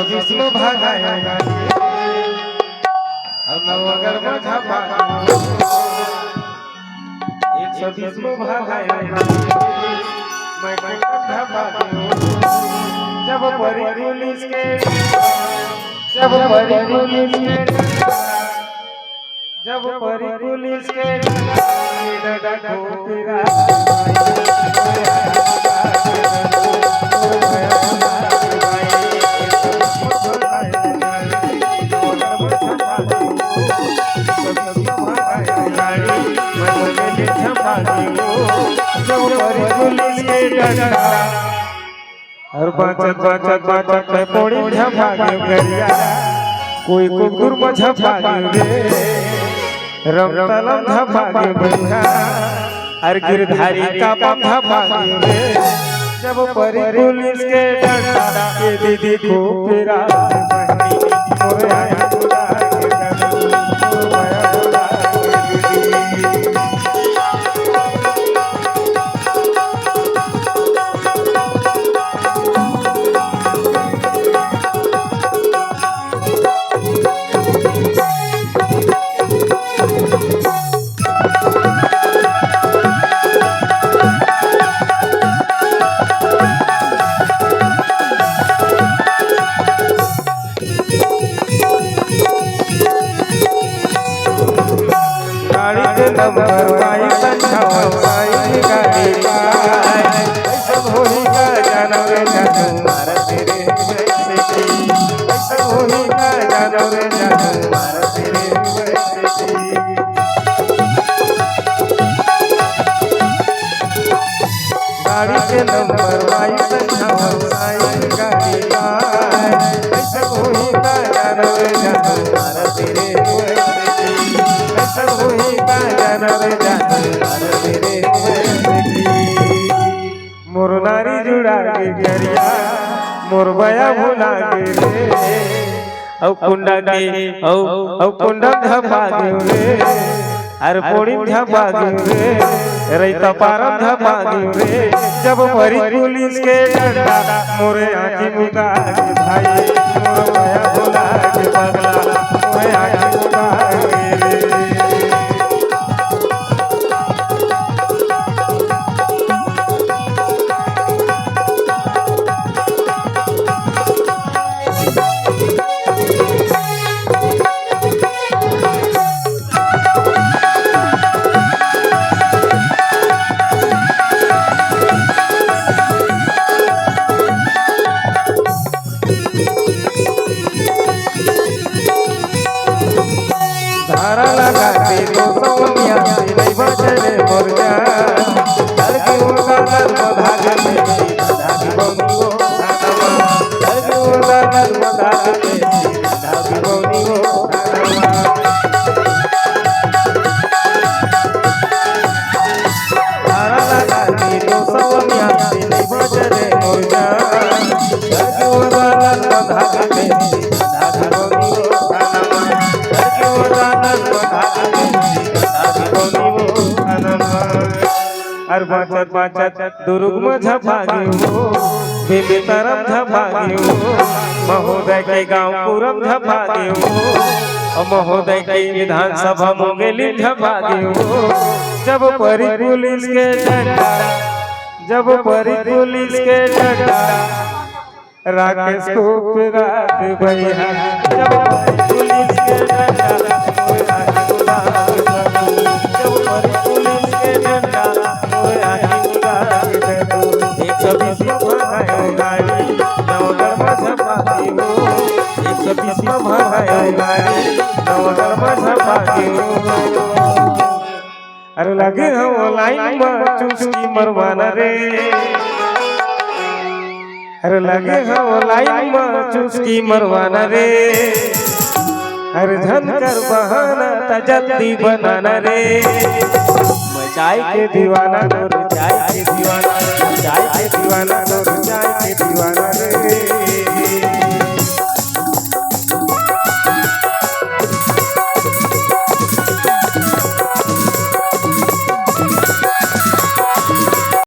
126 में भागाएगा अब नवगर में झपा 120 में भागाएगा मैं झपा जब परी पुलिस के जब परी पुलिस के डगा खोपरा हर बाचत में पोड़ी झपा गरिया कोई कुकुर में झपा रे रमतलम झपा बढ़िया हर गिरधारी का झपा रे जब परी पुलिस के डंडा के दीदी को पेरा नंबर वाई संछाई गाड़ी पाए ऐसा होई का जानव रे जानव मार तेरे वैसे की ऐसा होई का जानव रे जानव मार तेरे वैसे की गाड़ी के नंबर वाई संछाई गाड़ी पाए ऐसा होई का जानव रे जानव मार तेरे वैसे की ऐसा होई मोर नारी जुड़ा के गरिया मोर बया भुला के रे औ कुंडा के औ कुंडा धपा रे अरे पोड़ी धपा रे रैता पारम धपा रे जब परी पुलिस के डंडा मोरे आँखी मुदा के भाई मोर बया भुला के पगला मोरे आँखी मुदा के धारा लगा के 289 नहीं बचले मोर जान हर की उनका नर्म धागे में धागी बोनी वो खानवा हर की उनका नर्म धागे में धागी बोनी वो खानवा धारा लगा के 289 नहीं बचले मोर जान हर की उनका नर्म धागे में धागी बोनी वो खानवा हर की उनका हर बाचत दुर्गम झपा गयो बेबे तरफ झपा गयो महोदय के गांव पूरब झपा गयो महोदय के विधानसभा मुंगेली झपा गयो जब परी पुलिस के डंडा जब परी पुलिस के डंडा राकेश को रात भैया जब परी पुलिस के डंडा अरे लगे हो लाइन में चुस्की मरवाना रे अरे लगे हो लाइन में चुस्की मरवाना रे अरे धन कर बहाना तजल्दी बनाना रे मचाई के दीवाना